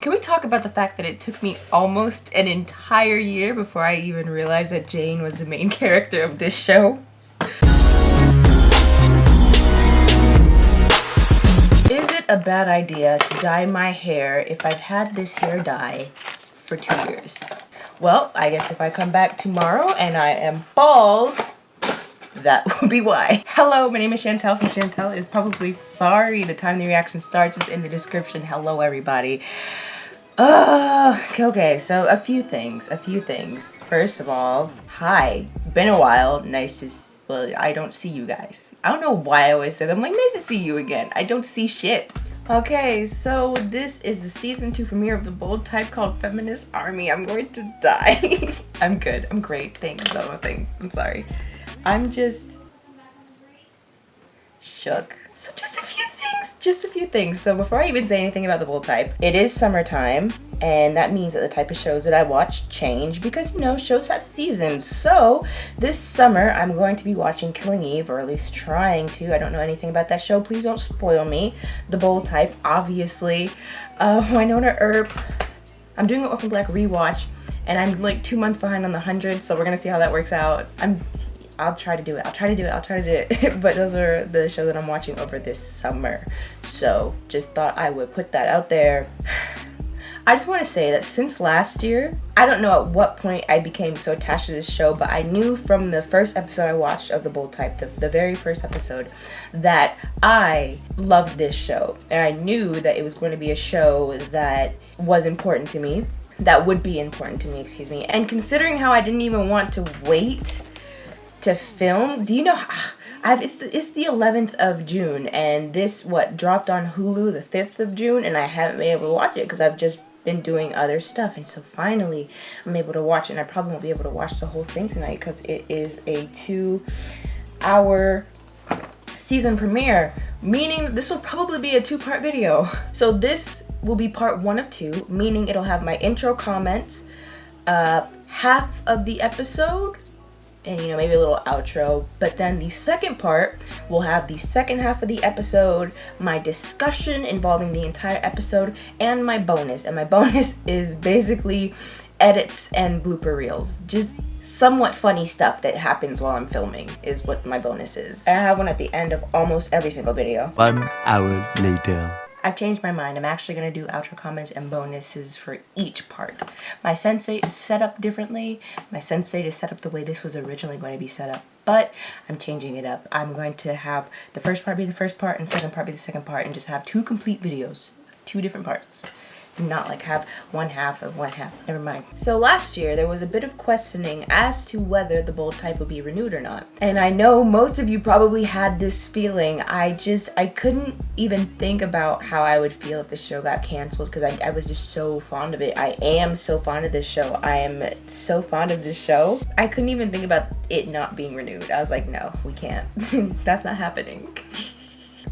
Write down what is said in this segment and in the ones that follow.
Can we talk about the fact that it took me almost an entire year before I even realized that Jane was the main character of this show? Is it a bad idea to dye my hair if I've had this hair dye for 2 years? Well, I guess if I come back tomorrow and I am bald, that will be why. Hello, my name is Shantel from Shantel Is Probably Sorry. The time the reaction starts is in the description. Hello, everybody. Okay, so a few things. First of all, hi. It's been a while. Nice to, well, I don't see you guys. I don't know why I always say that. I'm like, nice to see you again. I don't see shit. Okay, so this is the season 2 premiere of the bold type called Feminist Army. I'm going to die. I'm good. I'm great. Thanks, though. Thanks. I'm sorry. I'm just shook. So just a few things. So before I even say anything about the bold type, it is summertime, and that means that the type of shows that I watch change because, you know, shows have seasons. So this summer, I'm going to be watching Killing Eve, or at least trying to. I don't know anything about that show. Please don't spoil me. The bold type, obviously. Winona Earp. I'm doing an Orphan Black rewatch, and I'm like 2 months behind on the 100, so we're gonna see how that works out. I'll try to do it. But those are the shows that I'm watching over this summer. So just thought I would put that out there. I just want to say that since last year, I don't know at what point I became so attached to this show, but I knew from the first episode I watched of The Bold Type, the very first episode, that I loved this show. And I knew that it was going to be a show that was important to me, that would be important to me, excuse me. And considering how I didn't even want to wait to film, do you know, it's the 11th of June, and this dropped on Hulu the 5th of June, and I haven't been able to watch it because I've just been doing other stuff, and so finally I'm able to watch it. And I probably won't be able to watch the whole thing tonight because it is a 2-hour season premiere, meaning that this will probably be a 2-part video. So this will be part 1 of 2, meaning it'll have my intro comments, half of the episode, and, you know, maybe a little outro. But then the second part will have the second half of the episode, my discussion involving the entire episode, and my bonus. And my bonus is basically edits and blooper reels. Just somewhat funny stuff that happens while I'm filming is what my bonus is. I have one at the end of almost every single video. 1 hour later. I've changed my mind. I'm actually going to do outro comments and bonuses for each part. My sensei is set up differently. My sensei is set up the way this was originally going to be set up, but I'm changing it up. I'm going to have the first part be the first part and second part be the second part, and just have 2 complete videos, 2 different parts. Not like have one half of one half. Never mind. So last year there was a bit of questioning as to whether the bold type would be renewed or not. And I know most of you probably had this feeling. I couldn't even think about how I would feel if the show got canceled because I was just so fond of it. I am so fond of this show. I am so fond of this show. I couldn't even think about it not being renewed. I was like, no, we can't. That's not happening.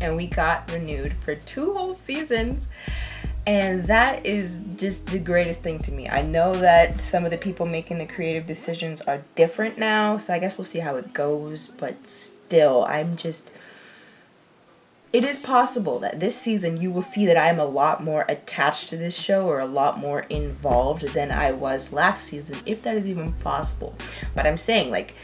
And we got renewed for 2 whole seasons. And that is just the greatest thing to me. I know that some of the people making the creative decisions are different now, so I guess we'll see how it goes. But still, it is possible that this season you will see that I am a lot more attached to this show, or a lot more involved than I was last season, if that is even possible. But I'm saying, like,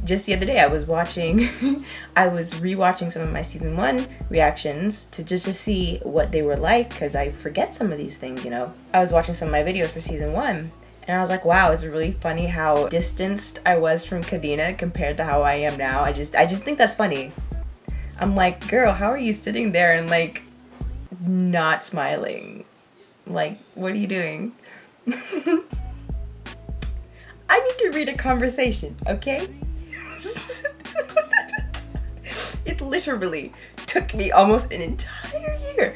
just the other day I was rewatching some of my season 1 reactions to see what they were like, because I forget some of these things, you know. I was watching some of my videos for season 1, and I was like, wow, it's really funny how distanced I was from Kadina compared to how I am now. I just think that's funny. I'm like, girl, how are you sitting there and, like, not smiling? Like, what are you doing? I need to read a conversation, okay? It literally took me almost an entire year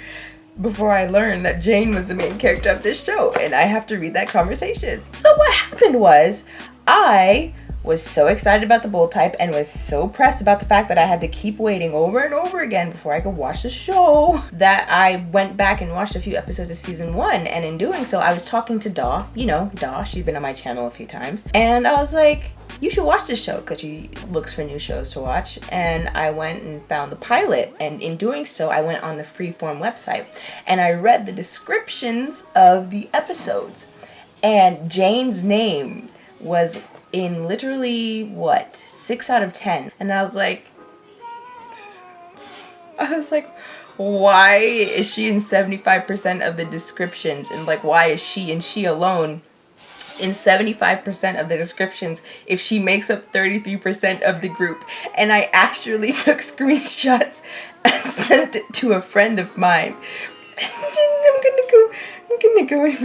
before I learned that Jane was the main character of this show, and I have to read that conversation. So what happened was, I was so excited about the bold type and was so pressed about the fact that I had to keep waiting over and over again before I could watch the show that I went back and watched a few episodes of season 1. And in doing so, I was talking to Daw, you know, Daw, she's been on my channel a few times. And I was like, you should watch this show, because she looks for new shows to watch. And I went and found the pilot, and in doing so, I went on the Freeform website and I read the descriptions of the episodes, and Jane's name was in literally, what, 6 out of 10. And I was like, why is she in 75% of the descriptions? And like, why is she and she alone in 75% of the descriptions if she makes up 33% of the group? And I actually took screenshots and sent it to a friend of mine. I'm gonna go and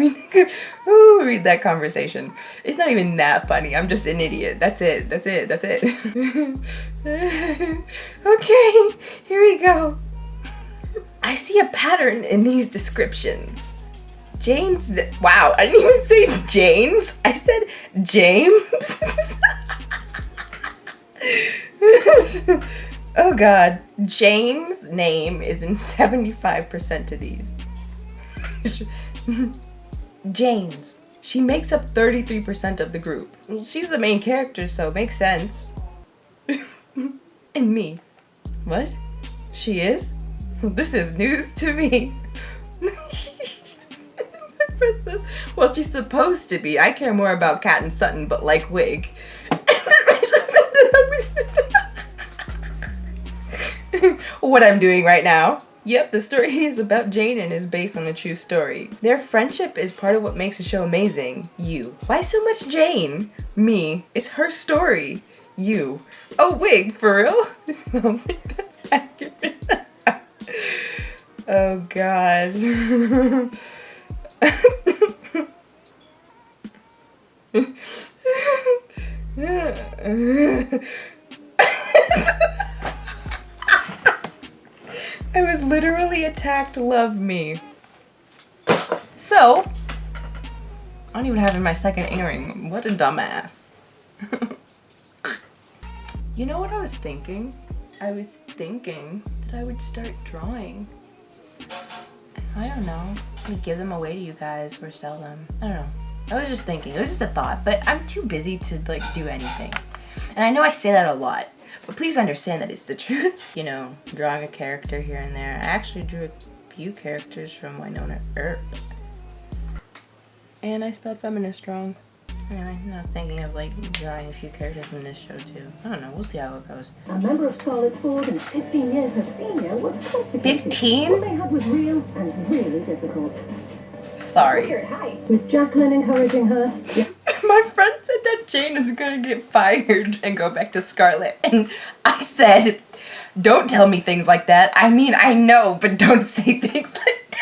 read that conversation. It's not even that funny. I'm just an idiot. That's it. Okay, here we go. I see a pattern in these descriptions. Jane's, wow, I didn't even say Jane's. I said James. Oh God, James' name is in 75% of these. Jane's, she makes up 33% of the group. Well, she's the main character, so it makes sense. And me, what? She is? This is news to me. Well, she's supposed to be. I care more about Kat and Sutton, but like Wig. What I'm doing right now. Yep, the story is about Jane and is based on a true story. Their friendship is part of what makes the show amazing. You. Why so much Jane? Me. It's her story. You. Oh, Wig, for real? I don't think that's accurate. Oh, God. I was literally attacked. Love me. So, I don't even have in my second earring. What a dumbass. You know what I was thinking? I was thinking that I would start drawing. I don't know. Maybe give them away to you guys or sell them. I don't know. I was just thinking. It was just a thought, but I'm too busy to like do anything. And I know I say that a lot, but please understand that it's the truth. You know, drawing a character here and there. I actually drew a few characters from Winona Earp. And I spelled feminist wrong. Anyway, I was thinking of like drawing a few characters from this show too. I don't know, we'll see how it goes. A member of Scarlet's board and 15 years as senior was complicated. 15? What they had was real and really difficult. Sorry. With Jacqueline encouraging her. My friend said that Jane is gonna get fired and go back to Scarlet. And I said, don't tell me things like that. I mean, I know, but don't say things like that.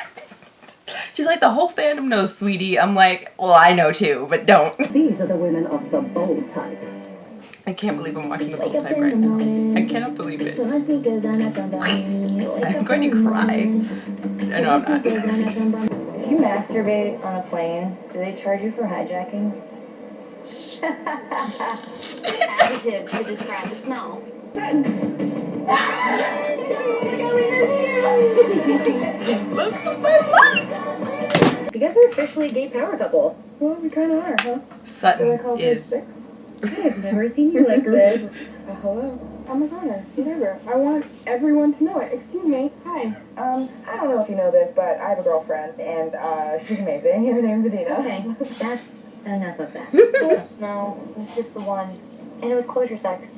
She's like, the whole fandom knows, sweetie. I'm like, well, I know too, but don't. These are the women of the bold type. I can't believe I'm watching the bold type right now. I cannot believe it. I'm going to cry. No, I'm not. If you masturbate on a plane, do they charge you for hijacking? Adjective to describe the smell. Loves of my life. You guys are officially a gay power couple. Well, we kind of are, huh? Sutton is. I've never seen you like this. Hello. I'm a runner. Whatever. I want everyone to know it. Excuse me. Hi. I don't know if you know this, but I have a girlfriend, and she's amazing. Her name's Adina. Okay, that's enough of that. No, it was just the one. And it was closure sex.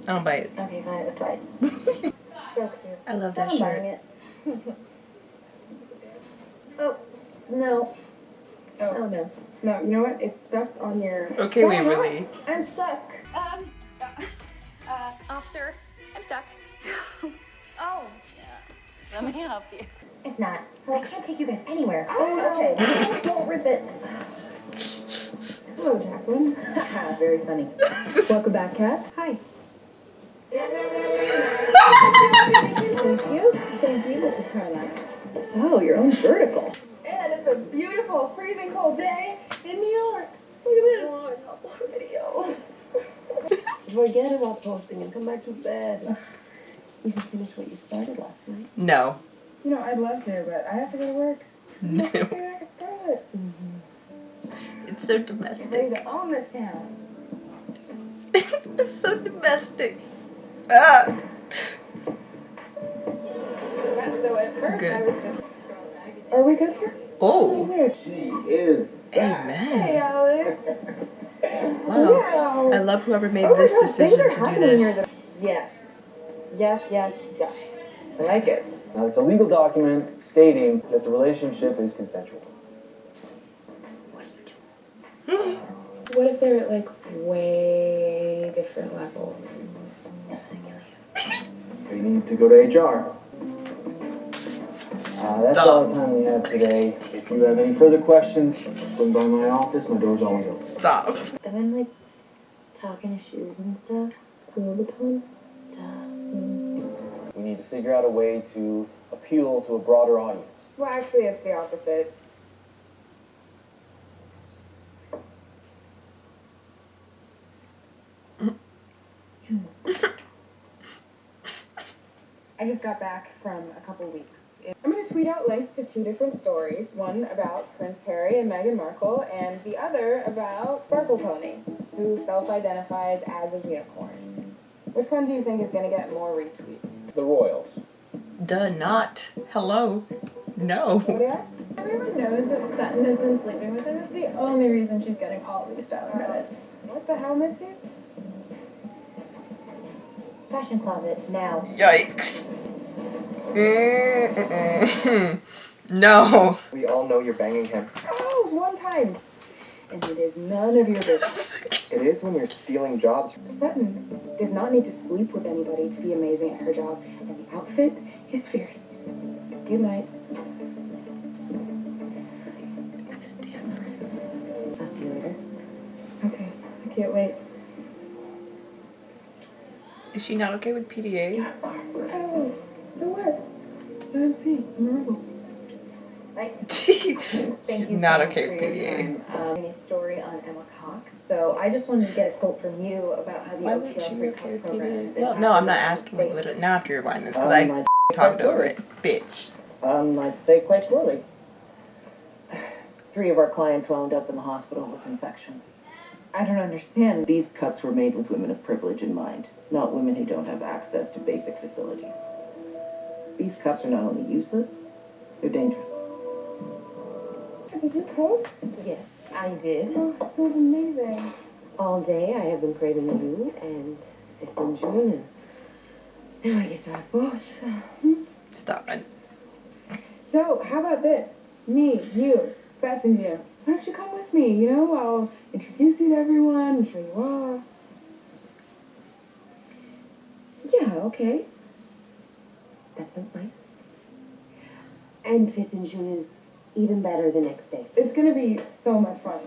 I'll buy it. Okay, fine, it was twice. So cute. I love that I'm shirt. buying it. Oh, no. Oh, no. No, you know what? It's stuck on your... Okay, Waverly. I'm stuck. Officer, I'm stuck. Oh, Let me help you. it's not. I can't take you guys anywhere. Oh, okay. Don't rip it. Hello, Jacqueline. Very funny. Welcome back, Kat. Hi. Thank you. Thank you, Mrs. Carla. So, your own vertical. And it's a beautiful, freezing cold day in New York. Look at this. Oh, I got one video. stop posting and come back to bed. You can finish what you started last night. No. You know, I'd love to, but I have to go to work. No. I can start it. It's so I'm ready domestic. to own this town. It's so domestic. Ah. So at first Good. I was just... Are we good here? Oh. She is back. Hey, Amen. Alex. Wow. I love whoever made Oh my this God, decision things are to do happening here this. that- Yes. Yes, yes, yes. I like it. Now, it's a legal document stating that the relationship is consensual. What if they're at like way different levels? We need to go to HR. That's all the time we have today. If you have any further questions, swing by my office. My door's always open. Stop. I've been like talking to shoes and stuff. Louboutins. We need to figure out a way to appeal to a broader audience. Well, actually, it's the opposite. I just got back from a couple weeks. I'm going to tweet out links to 2 different stories. One about Prince Harry and Meghan Markle, and the other about Sparkle Pony, who self-identifies as a unicorn. Which one do you think is going to get more retweets? The Royals. Duh, not. Hello. No. What do you ask? Everyone knows that Sutton has been sleeping with him. It's the only reason she's getting all these styling credits. What the hell, Mitzi? Fashion closet, now. Yikes. No. We all know you're banging him. Oh, it was one time. And it is none of your business. It is when you're stealing jobs. Sutton does not need to sleep with anybody to be amazing at her job, and the outfit is fierce. Good night. I'll see you later. Okay, I can't wait. Is she not okay with PDA? Oh, so what? Let him see. I'm a rebel. Thank you Not so much okay for with your PDA. time. A story on Emma Cox. So I just wanted to get a quote from you about how the Why would OTL she be free okay with programs PDA? Well, no, I'm not asking like literally. Now I have to rewind this because I I'd talked say over poorly. it. Bitch. I'd say quite poorly. 3 of our clients wound up in the hospital with infections. I don't understand. These cups were made with women of privilege in mind, not women who don't have access to basic facilities. These cups are not only useless, they're dangerous. Did you cook? Yes, I did. Oh, it smells amazing. All day I have been craving you and this in June, and now I get to have both. Stop it. So, how about this? Me, you, Fess and Jim. Why don't you come with me? You know, I'll introduce you to everyone and show you off. Yeah, okay. That sounds nice. And Fist in June is even better the next day. It's gonna be so much fun.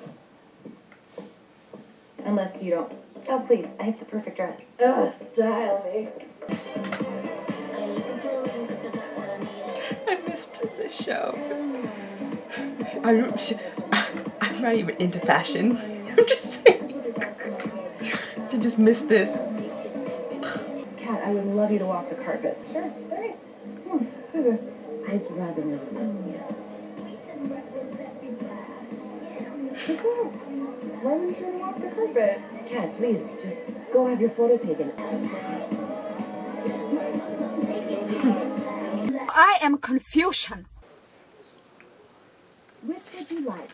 Unless you don't. Oh, please, I have the perfect dress. Ugh, style me. I missed this show. I'm not even into fashion. I'm just saying. To just miss this. Kat, I would love you to walk the carpet. Sure, great. Come on, let's do this. I'd rather not. Let's go. Why wouldn't you walk the carpet? Kat, please, just go have your photo taken. I am Confucian. Which would you like?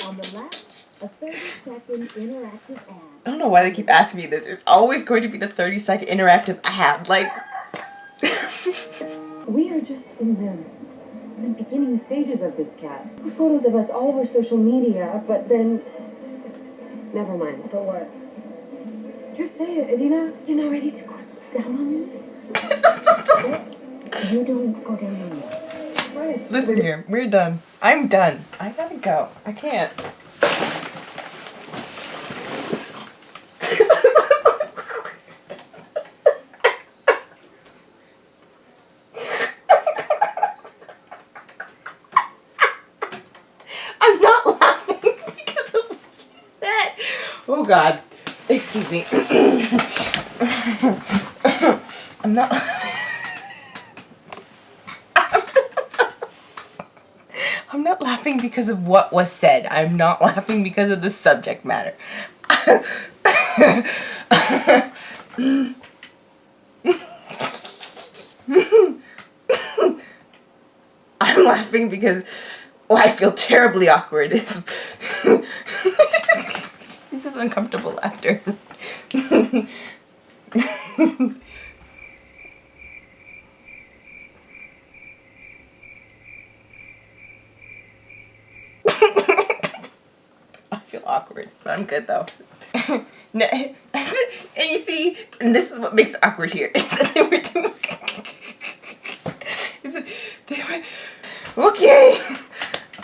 On the left, a 30-second interactive ad. I don't know why they keep asking me this. It's always going to be the 30-second interactive ad. Like, We are just in the beginning stages of this, Kat. Photos of us all over social media, but then... Never mind. So what? Just say it, Adina. You're not ready to go down on me? You don't go down on me. Right. listen here. We're done. I'm done. I gotta go. I can't. I'm not laughing because of what she said. Oh God. Excuse me. I'm not. I'm not laughing because of what was said. I'm not laughing because of the subject matter. I'm laughing because I feel terribly awkward. This is uncomfortable laughter. I feel awkward, but I'm good though. No, and you see, and this is what makes it awkward here. Okay.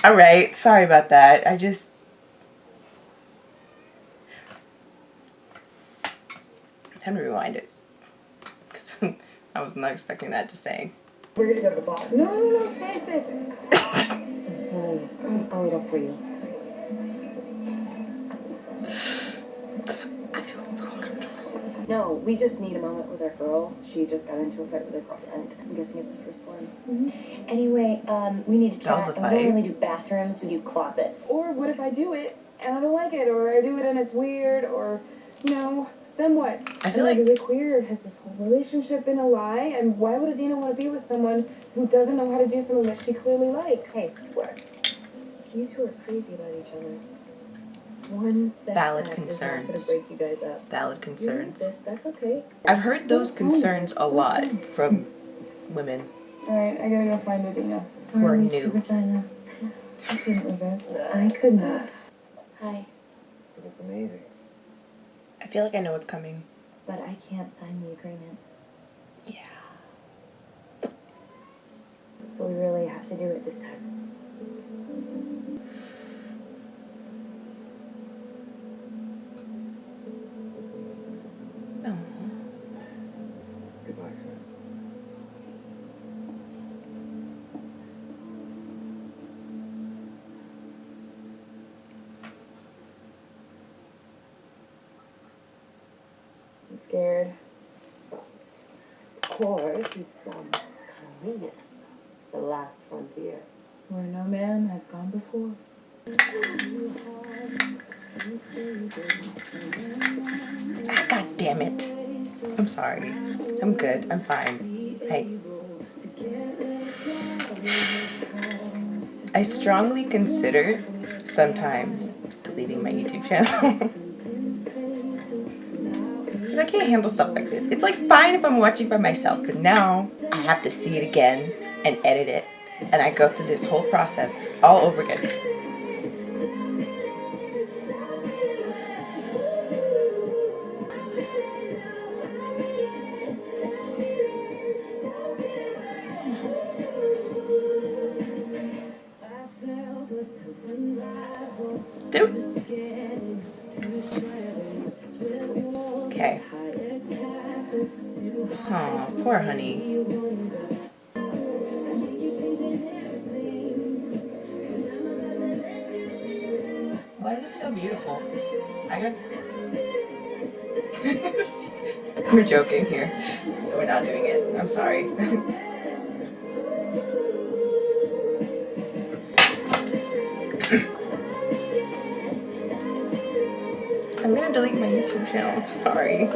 All right. Sorry about that. Time to rewind it. 'Cause I was not expecting that, just saying. We're gonna go to the bar. No, stay. I'm sorry up for you. I feel so uncomfortable. No, we just need a moment with our girl. She just got into a fight with her girlfriend. I'm guessing it's the first one. Mm-hmm. Anyway, we need to That was chat. a And we fight. don't really do bathrooms, we do closets. Or what if I do it and I don't like it, or I do it and it's weird, or, you know, then what? I feel like Am I really queer? Has this whole relationship been a lie? And why would Adina want to be with someone who doesn't know how to do something that she clearly likes? Hey, what? You two are crazy about each other. One sex Valid act is not gonna concerns. break you guys up. Valid You need concerns. this, that's okay. I've heard those concerns a lot from women Alright, I gotta go find Adina. who are Release the new. vagina. I couldn't resist. I could not. Hi, It's amazing. I feel like I know what's coming. but I can't sign the agreement. Yeah. So we really have to do it this time. No. Goodbye, sir. I'm scared. Of course, it's Feminist, the last frontier. Where no man has gone before. God damn it. I'm sorry. I'm good. I'm fine. Hey. I strongly consider sometimes deleting my YouTube channel. Because I can't handle stuff like this. It's like fine if I'm watching by myself, but now I have to see it again and edit it. And I go through this whole process all over again. Dude. Okay. Oh, poor honey. Why is it so beautiful? We're joking here. We're not doing it. I'm sorry. I'm gonna delete my YouTube channel. I'm sorry.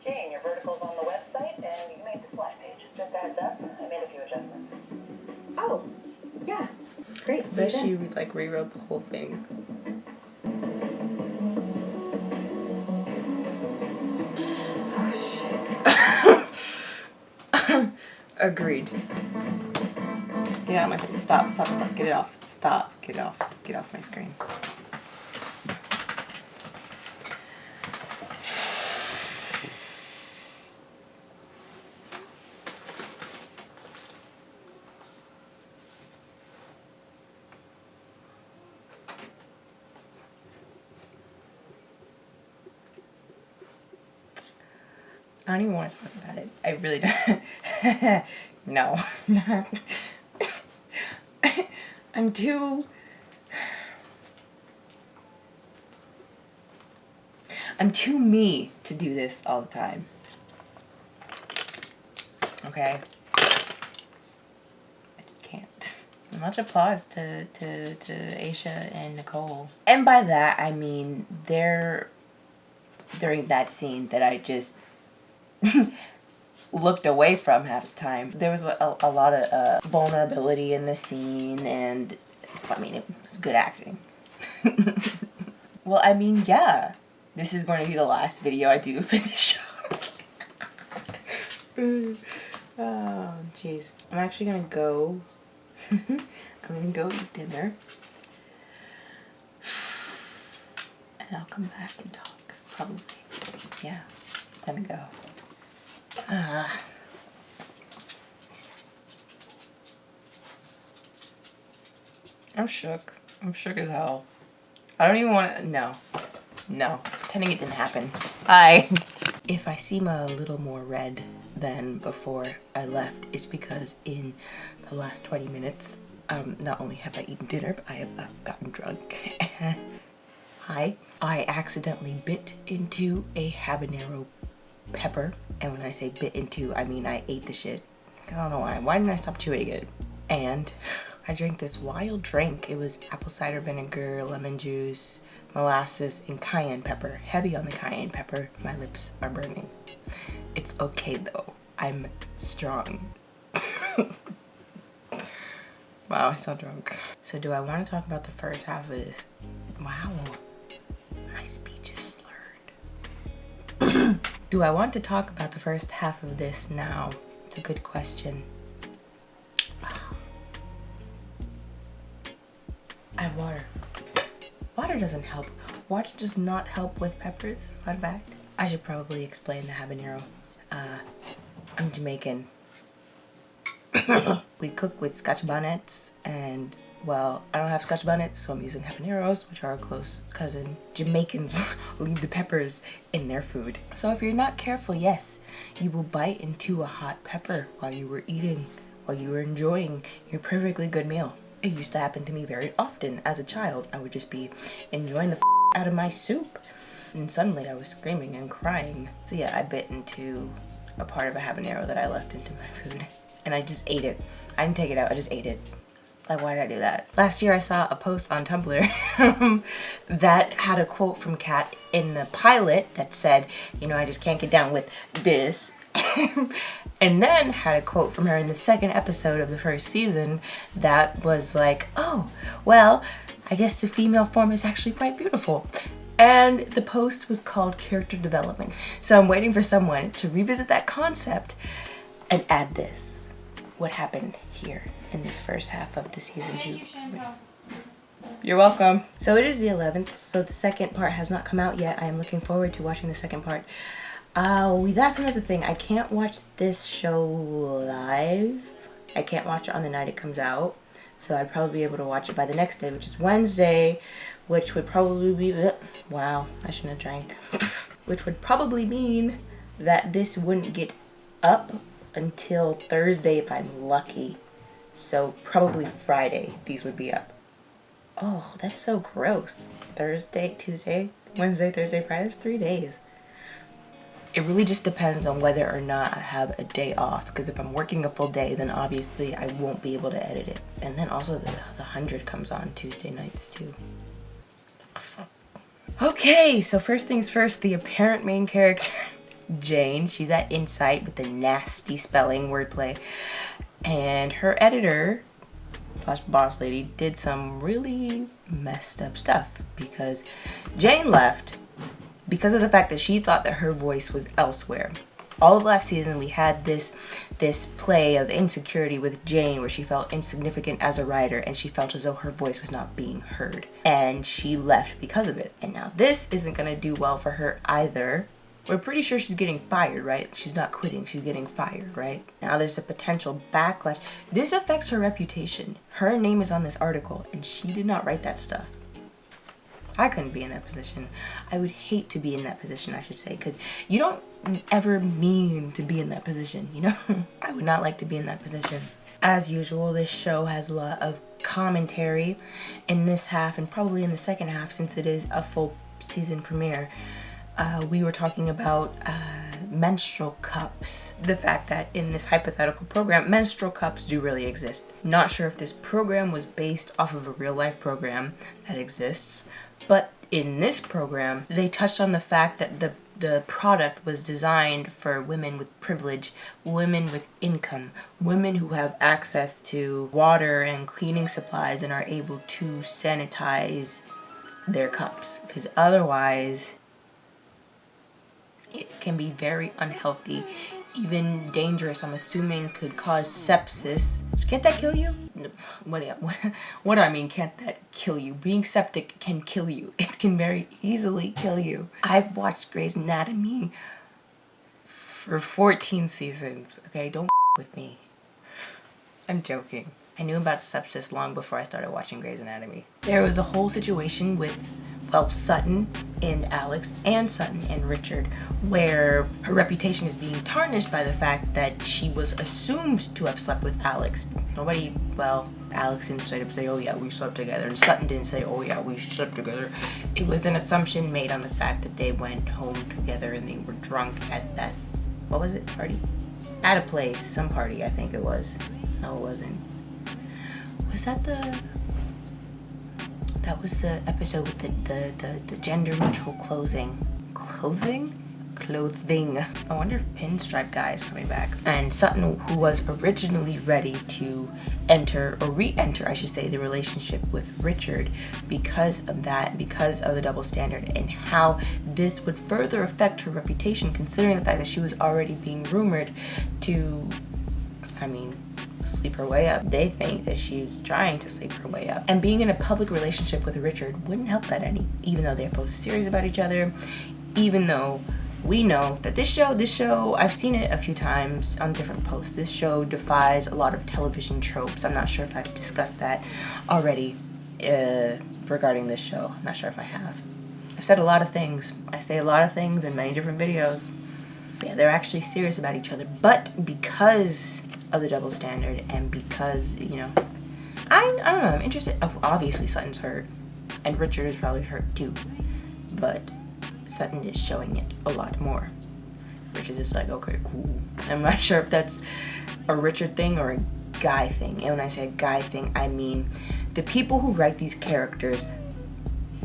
Jane, your vertical's on the website, and you made the splash page. Just a heads up, I made a few adjustments. Oh, yeah. Great. I bet she like rewrote the whole thing. Agreed. Get out of my face. Stop. Get it off. Stop. Get it off. Get off my screen. I don't even want to talk about it. I really don't. No. I'm too me to do this all the time. Okay? I just can't. Much applause to Aisha and Nicole. And by that, I mean during that scene that I just looked away from half the time. There was a lot of vulnerability in the scene, and I mean, it was good acting. Well, I mean, yeah. This is going to be the last video I do for this show. Oh, jeez. I'm actually gonna go. I'm gonna go eat dinner. And I'll come back and talk. Probably. Yeah. I'm gonna go. I'm shook. I'm shook as hell. I don't even want to. No. Pretending it didn't happen. Bye. If I seem a little more red than before I left, it's because in the last 20 minutes, not only have I eaten dinner, but I have gotten drunk. Hi. I accidentally bit into a habanero pepper. And when I say bit into, I mean I ate the shit. I don't know why. Why didn't I stop chewing it? And I drank this wild drink. It was apple cider vinegar, lemon juice, molasses, and cayenne pepper. Heavy on the cayenne pepper. My lips are burning. It's okay though. I'm strong. Wow, I sound drunk. So do I want to talk about the first half of this? Wow. My speech is slurred. Do I want to talk about the first half of this now? It's a good question. I have water. Water doesn't help. Water does not help with peppers. Fun fact. I should probably explain the habanero. I'm Jamaican. We cook with Scotch bonnets, and well, I don't have Scotch bonnets, so I'm using habaneros, which are a close cousin. Jamaicans leave the peppers in their food. So if you're not careful, yes, you will bite into a hot pepper while you were eating, while you were enjoying your perfectly good meal. It used to happen to me very often as a child. I would just be enjoying the out of my soup, and suddenly I was screaming and crying. So yeah, I bit into a part of a habanero that I left into my food, and I just ate it. I didn't take it out, I just ate it. Like, why did I do that? Last year I saw a post on Tumblr that had a quote from Kat in the pilot that said, you know, I just can't get down with this. And then had a quote from her in the second episode of the first season that was like, oh, well, I guess the female form is actually quite beautiful. And the post was called Character Development. So I'm waiting for someone to revisit that concept and add this. What happened here in this first half of the season 2. Thank you, Shantel. You're welcome. So it is the 11th, so the second part has not come out yet. I am looking forward to watching the second part. That's another thing. I can't watch this show live. I can't watch it on the night it comes out. So I'd probably be able to watch it by the next day, which is Wednesday, which would probably be... Wow, I shouldn't have drank. Which would probably mean that this wouldn't get up until Thursday if I'm lucky. So probably Friday these would be up. Oh, that's so gross. Thursday, Tuesday, Wednesday, Thursday, Friday. That's 3 days. It really just depends on whether or not I have a day off, because if I'm working a full day, then obviously I won't be able to edit it. And then also the 100 comes on Tuesday nights too. Okay, so first things first, the apparent main character, Jane. She's at Insight with the nasty spelling wordplay. And her editor, / boss lady, did some really messed up stuff, because Jane left because of the fact that she thought that her voice was elsewhere. All of last season we had this play of insecurity with Jane, where she felt insignificant as a writer and she felt as though her voice was not being heard. And she left because of it. And now this isn't gonna do well for her either. We're pretty sure she's getting fired, right? She's not quitting, she's getting fired, right? Now there's a potential backlash. This affects her reputation. Her name is on this article and she did not write that stuff. I couldn't be in that position. I would hate to be in that position, I should say, because you don't ever mean to be in that position, you know? I would not like to be in that position. As usual, this show has a lot of commentary in this half and probably in the second half, since it is a full season premiere. We were talking about menstrual cups. The fact that in this hypothetical program, menstrual cups do really exist. Not sure if this program was based off of a real life program that exists, but in this program, they touched on the fact that the product was designed for women with privilege, women with income, women who have access to water and cleaning supplies and are able to sanitize their cups, because otherwise it can be very unhealthy, even dangerous. I'm assuming could cause sepsis. Can't that kill you? What do I mean, can't that kill you? Being septic can kill you. It can very easily kill you. I've watched Grey's Anatomy for 14 seasons. Okay, don't with me. I'm joking. I knew about sepsis long before I started watching Grey's Anatomy. There was a whole situation with, well, Sutton and Alex, and Sutton and Richard, where her reputation is being tarnished by the fact that she was assumed to have slept with Alex. Nobody, well, Alex didn't straight up say, oh yeah, we slept together, and Sutton didn't say, oh yeah, we slept together. It was an assumption made on the fact that they went home together and they were drunk at that, what was it, party? At a place, some party, I think it was. No, it wasn't. Was that that was the episode with the gender neutral clothing. I wonder if Pinstripe Guy is coming back. And Sutton, who was originally ready to enter, or re-enter, I should say, the relationship with Richard because of that, because of the double standard, and how this would further affect her reputation, considering the fact that she was already being rumored to, sleep her way up. They think that she's trying to sleep her way up. And being in a public relationship with Richard wouldn't help that any, even though they post series about each other, even though we know that this show, I've seen it a few times on different posts. This show defies a lot of television tropes. I'm not sure if I've discussed that already regarding this show. I'm not sure if I have. I've said a lot of things. I say a lot of things in many different videos. Yeah, they're actually serious about each other. But because of the double standard and because, I don't know, I'm interested. Obviously Sutton's hurt and Richard is probably hurt too, but Sutton is showing it a lot more. Richard is like, okay, cool. I'm not sure if that's a Richard thing or a guy thing. And when I say a guy thing, I mean the people who write these characters,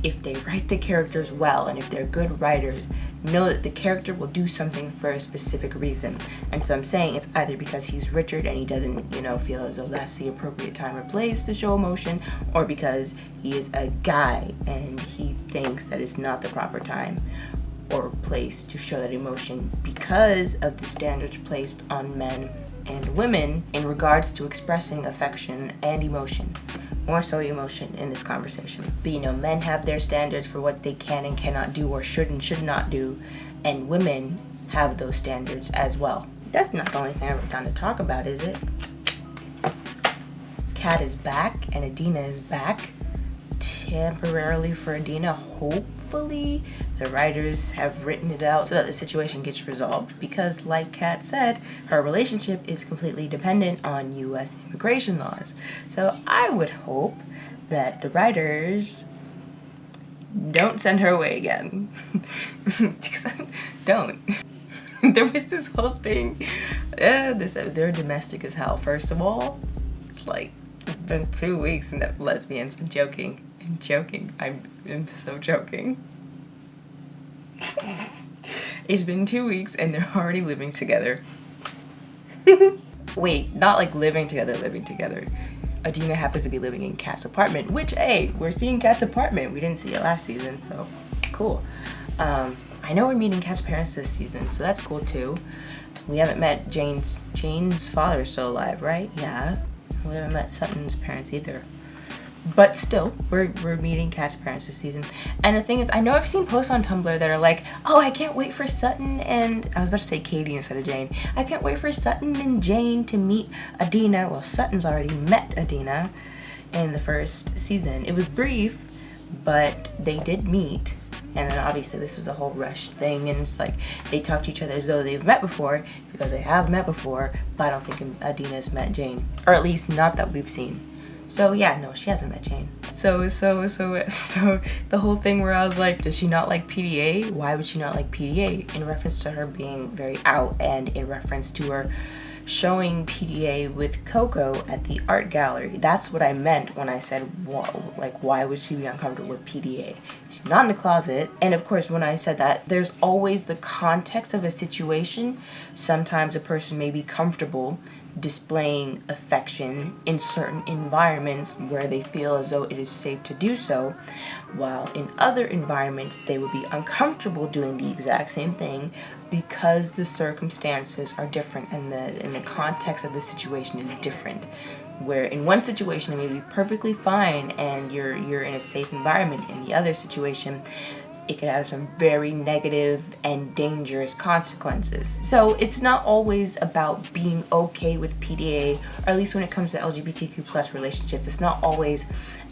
if they write the characters well and if they're good writers, know that the character will do something for a specific reason. And so I'm saying it's either because he's Richard and he doesn't, feel as though that's the appropriate time or place to show emotion, or because he is a guy and he thinks that it's not the proper time or place to show that emotion because of the standards placed on men and women in regards to expressing affection and emotion. More so emotion in this conversation. But men have their standards for what they can and cannot do or should and should not do, and women have those standards as well. That's not the only thing I wrote down to talk about, is it? Kat is back and Adina is back temporarily for Adina. Hopefully the writers have written it out so that the situation gets resolved, because like Kat said, her relationship is completely dependent on US immigration laws. So I would hope that the writers don't send her away again. Don't. There was this whole thing. They're domestic as hell. First of all, it's been 2 weeks and that lesbians. I'm joking. I'm so joking. It's been 2 weeks and they're already living together. Wait, not like living together. Adina happens to be living in Kat's apartment, which, hey, we're seeing Kat's apartment. We didn't see it last season, so cool. I know we're meeting Kat's parents this season, so that's cool too. We haven't met Jane's father is still alive, right? Yeah. We haven't met Sutton's parents either. But still, we're meeting Kat's parents this season. And the thing is, I know I've seen posts on Tumblr that are like, oh, I can't wait for Sutton and... I was about to say Katie instead of Jane. I can't wait for Sutton and Jane to meet Adina. Well, Sutton's already met Adina in the first season. It was brief, but they did meet. And then obviously this was a whole rushed thing, and it's like they talk to each other as though they've met before, because they have met before, but I don't think Adina's met Jane, or at least not that we've seen. So yeah, no, she hasn't met Jane. So the whole thing where I was like, does she not like PDA? Why would she not like PDA? In reference to her being very out, and in reference to her showing PDA with Coco at the art gallery. That's what I meant when I said, whoa, like, why would she be uncomfortable with PDA? She's not in the closet. And of course, when I said that, there's always the context of a situation. Sometimes a person may be comfortable displaying affection in certain environments where they feel as though it is safe to do so, while in other environments they would be uncomfortable doing the exact same thing because the circumstances are different and the context of the situation is different. Where in one situation it may be perfectly fine and you're in a safe environment, in the other situation it could have some very negative and dangerous consequences. So it's not always about being okay with PDA, or at least when it comes to LGBTQ plus relationships, it's not always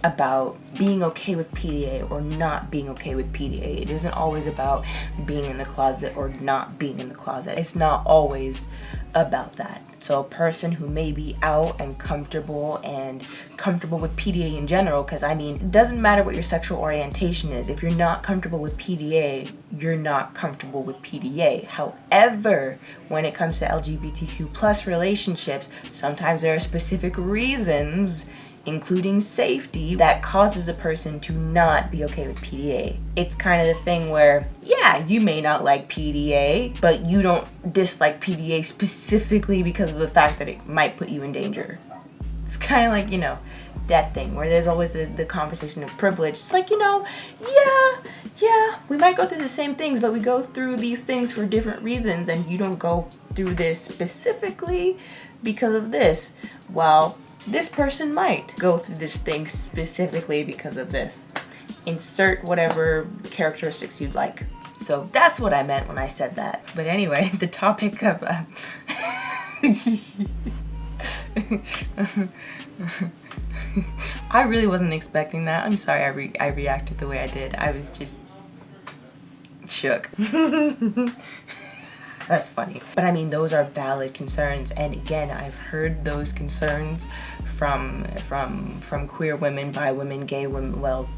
about being okay with PDA or not being okay with PDA. It isn't always about being in the closet or not being in the closet. It's not always about that. So a person who may be out and comfortable with PDA in general, because I mean, it doesn't matter what your sexual orientation is. If you're not comfortable with PDA, you're not comfortable with PDA. However, when it comes to LGBTQ plus relationships, sometimes there are specific reasons, including safety, that causes a person to not be okay with PDA. It's kind of the thing where, yeah, you may not like PDA, but you don't dislike PDA specifically because of the fact that it might put you in danger. It's kind of like, you know, that thing where there's always the conversation of privilege. It's like, you know, yeah, we might go through the same things, but we go through these things for different reasons, and you don't go through this specifically because of this. Well, this person might go through this thing specifically because of this. Insert whatever characteristics you'd like. So that's what I meant when I said that. But anyway, the topic of I really wasn't expecting that. I'm sorry I reacted the way I did. I was just shook. That's funny. But I mean, those are valid concerns, and again, I've heard those concerns from queer women, bi women, gay women, well,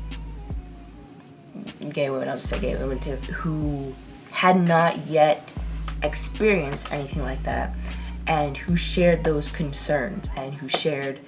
gay women, I'll just say gay women too, who had not yet experienced anything like that, and who shared those concerns and who shared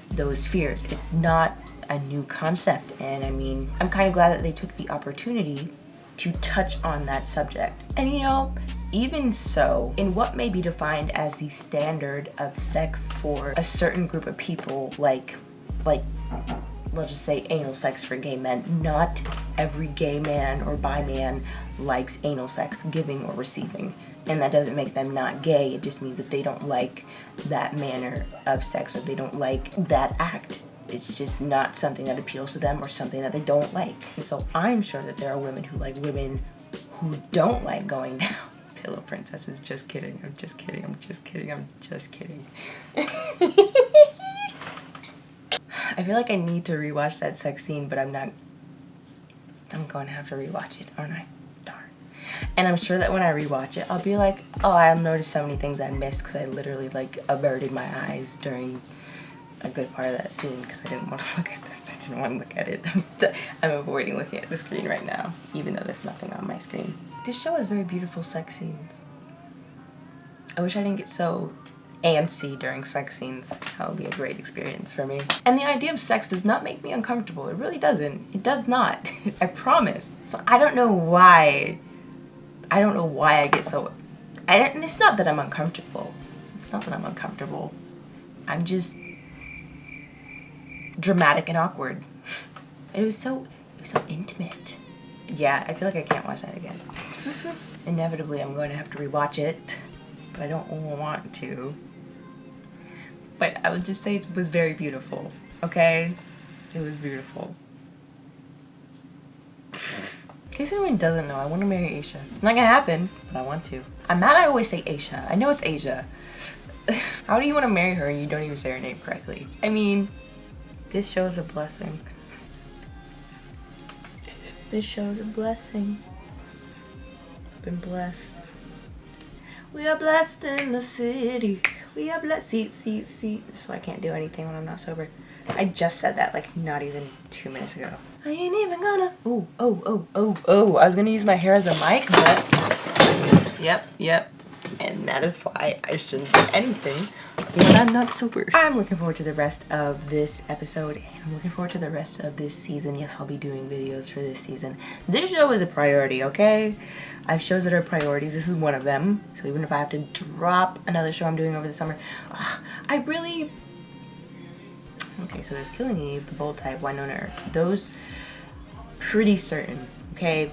those fears. It's not a new concept, and I mean, I'm kind of glad that they took the opportunity to touch on that subject. And you know, even so, in what may be defined as the standard of sex for a certain group of people, like we'll just say anal sex for gay men, not every gay man or bi man likes anal sex, giving or receiving. And that doesn't make them not gay, it just means that they don't like that manner of sex, or they don't like that act. It's just not something that appeals to them or something that they don't like. And so I'm sure that there are women who like women who don't like going down. Pillow princesses, just kidding, I'm just kidding, I'm just kidding, I'm just kidding. I feel like I need to rewatch that sex scene, but I'm not. I'm going to have to rewatch it, aren't I? Darn. And I'm sure that when I rewatch it, I'll be like, oh, I'll notice so many things I missed because I literally like averted my eyes during a good part of that scene because I didn't want to look at this. I didn't want to look at it. I'm avoiding looking at the screen right now, even though there's nothing on my screen. This show has very beautiful sex scenes. I wish I didn't get so antsy during sex scenes. That would be a great experience for me. And the idea of sex does not make me uncomfortable. It really doesn't. It does not. I promise. So I don't know why. I don't know why I get so. And it's not that I'm uncomfortable. It's not that I'm uncomfortable. I'm just dramatic and awkward. It was so intimate. Yeah, I feel like I can't watch that again. Inevitably, I'm going to have to rewatch it, but I don't want to. But I would just say it was very beautiful, okay? It was beautiful. In case anyone doesn't know, I want to marry Aisha. It's not gonna happen, but I want to. I'm mad I always say Aisha. I know it's Asia. How do you want to marry her and you don't even say her name correctly? I mean, this show is a blessing. This show is a blessing. Been blessed. We are blessed in the city. We are blessed. Seat. So I can't do anything when I'm not sober. I just said that like not even 2 minutes ago. I ain't even gonna. Oh. I was gonna use my hair as a mic, but yep. And that is why I shouldn't do anything when I'm not sober. I'm looking forward to the rest of this episode, and I'm looking forward to the rest of this season. Yes, I'll be doing videos for this season. This show is a priority, okay? I have shows that are priorities. This is one of them. So even if I have to drop another show I'm doing over the summer, I really... Okay, so there's Killing Eve, The Bold Type, Winona Earp. Those, pretty certain, okay?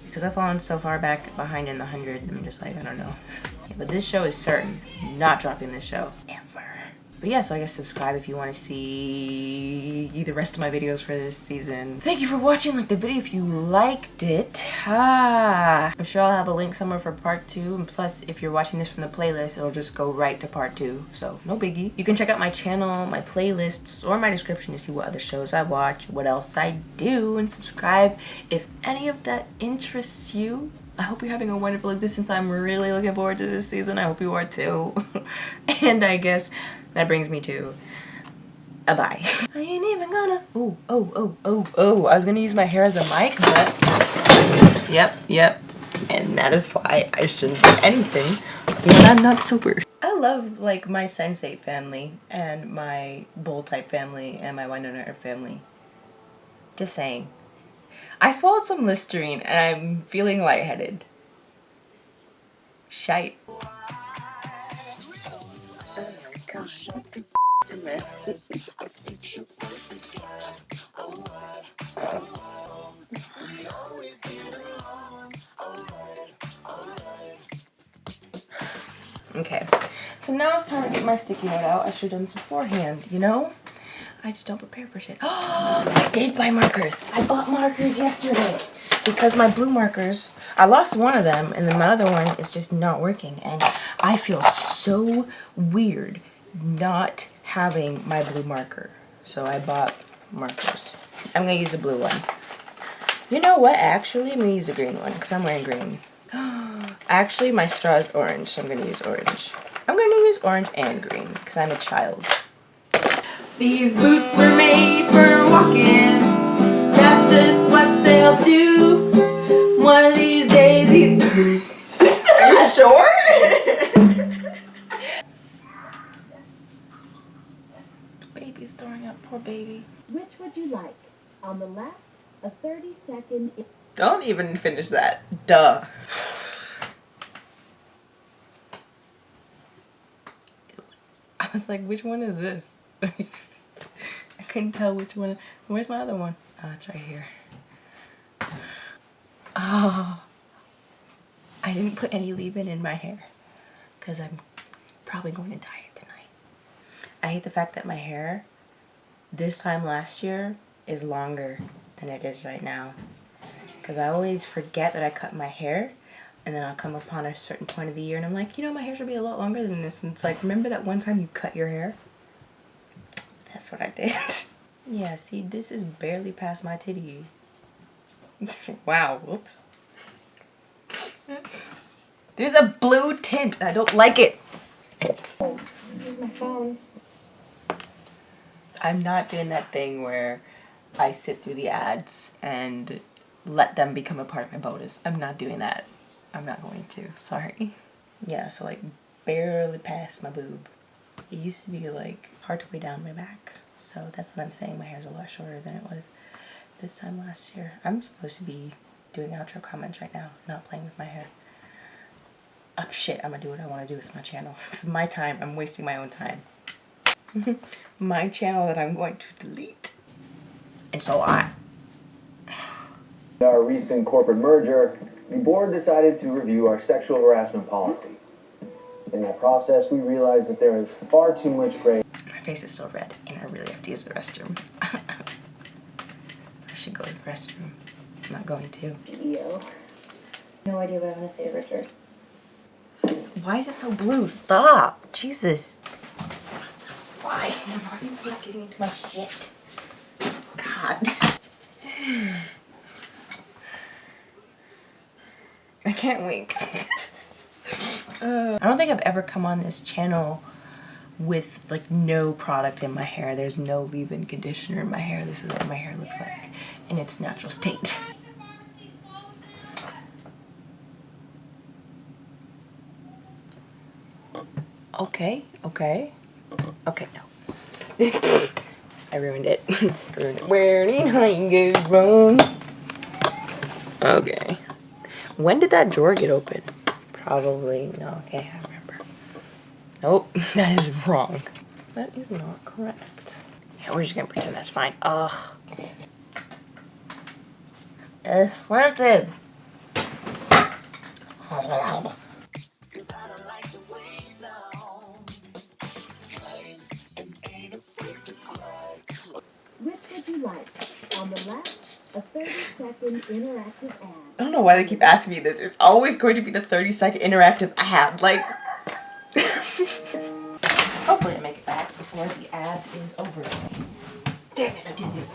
Because I've fallen so far back behind in the 100, I'm just like, I don't know. Yeah, but this show is certain. Not dropping this show. Ever. But yeah, so I guess subscribe if you want to see the rest of my videos for this season. Thank you for watching. Like the video if you liked it. I'm sure I'll have a link somewhere for part 2. And plus, if you're watching this from the playlist, it'll just go right to part 2. So, no biggie. You can check out my channel, my playlists, or my description to see what other shows I watch, what else I do, and subscribe if any of that interests you. I hope you're having a wonderful existence. I'm really looking forward to this season. I hope you are too. And I guess that brings me to a bye. I ain't even gonna. Oh. I was gonna use my hair as a mic, but yep. And that is why I shouldn't do anything when I'm not sober. I love like my Sensei family and my Bold Type family and my Winona Earp family. Just saying. I swallowed some Listerine and I'm feeling lightheaded. Shite. Oh my gosh. Okay, so now it's time to get my sticky note out. I should have done this beforehand, you know? I just don't prepare for shit. Oh, I did buy markers. I bought markers yesterday because my blue markers, I lost one of them and then my other one is just not working. And I feel so weird not having my blue marker. So I bought markers. I'm going to use a blue one. You know what? Actually, I'm going to use a green one because I'm wearing green. Actually, my straw is orange, so I'm going to use orange. I'm going to use orange and green because I'm a child. These boots were made for walking. That's just what they'll do. One of these days. Are you sure? Baby's throwing up. Poor baby. Which would you like? On the left, a 30-second... Don't even finish that. Duh. I was like, which one is this? I couldn't tell which one. Where's my other one? Oh, it's right here. Oh. I didn't put any leave-in in my hair because I'm probably going to dye it tonight. I hate the fact that my hair this time last year is longer than it is right now. Because I always forget that I cut my hair and then I'll come upon a certain point of the year and I'm like, you know, my hair should be a lot longer than this. And it's like, remember that one time you cut your hair? That's what I did. Yeah, see, this is barely past my titty. Wow, whoops. There's a blue tint. I don't like it. Here's my phone. I'm not doing that thing where I sit through the ads and let them become a part of my bonus. I'm not doing that. I'm not going to. Sorry. Yeah, so like barely past my boob. It used to be like hard to way down my back. So that's what I'm saying. My hair's a lot shorter than it was this time last year. I'm supposed to be doing outro comments right now, not playing with my hair. Oh shit, I'm gonna do what I want to do with my channel. This is my time. I'm wasting my own time. My channel that I'm going to delete. And so I. Our recent corporate merger, the board decided to review our sexual harassment policy. In that process, we realized that there is far too much gray. My face is still red, and I really have to use the restroom. I should go to the restroom. I'm not going to. Yo. No idea what I'm gonna say, Richard. Why is it so blue? Stop! Jesus. Why? Why are you just getting into my shit? God. I can't wink. I don't think I've ever come on this channel with like no product in my hair. There's no leave-in conditioner in my hair. This is what my hair looks like in its natural state. Okay, no. I ruined it. Where did I go wrong? Okay. When did that drawer get open? Probably, no, okay, I remember. Nope, that is wrong. That is not correct. Yeah, we're just gonna pretend that's fine. Ugh. What's it? Which would you like? On the left, a 30-second interactive ad. I don't know why they keep asking me this. It's always going to be the 30-second interactive ad. Like, hopefully I make it back before the ad is over. Damn it, I didn't.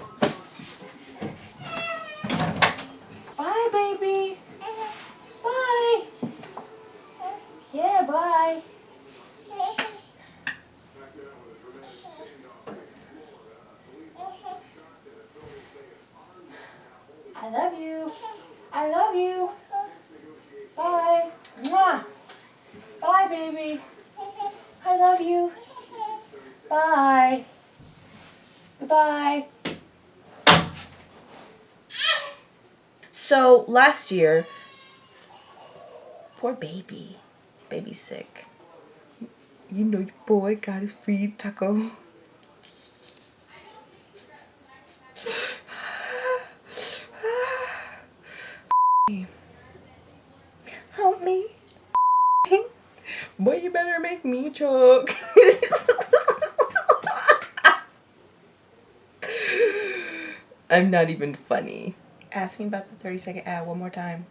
Bye, baby. Bye. Yeah, bye. I love you. I love you. Bye. Mwah. Bye, baby. I love you. Bye. Goodbye. So last year, poor baby. Baby's sick. You know your boy got his free taco. Help me. Boy, you better make me choke. I'm not even funny. Ask me about the 30-second ad one more time.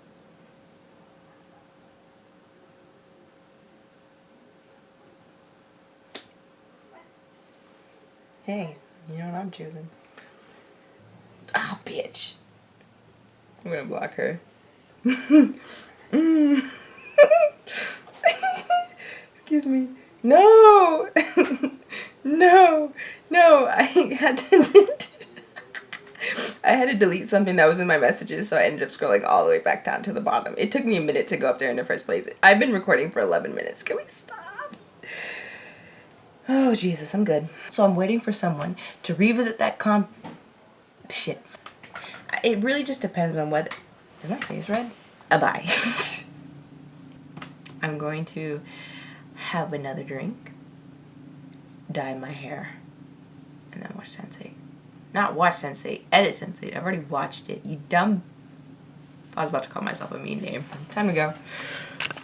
Hey, you know what I'm choosing? Ah, bitch. I'm gonna block her. Excuse me. No! No! I had to delete something that was in my messages, so I ended up scrolling all the way back down to the bottom. It took me a minute to go up there in the first place. I've been recording for 11 minutes. Can we stop? Oh, Jesus, I'm good. So I'm waiting for someone to revisit that shit. It really just depends on whether... Is my face red? Bye. I'm going to have another drink, dye my hair, and then watch Sense8. Not watch Sense8, edit Sense8. I've already watched it. You dumb... I was about to call myself a mean name. Time to go.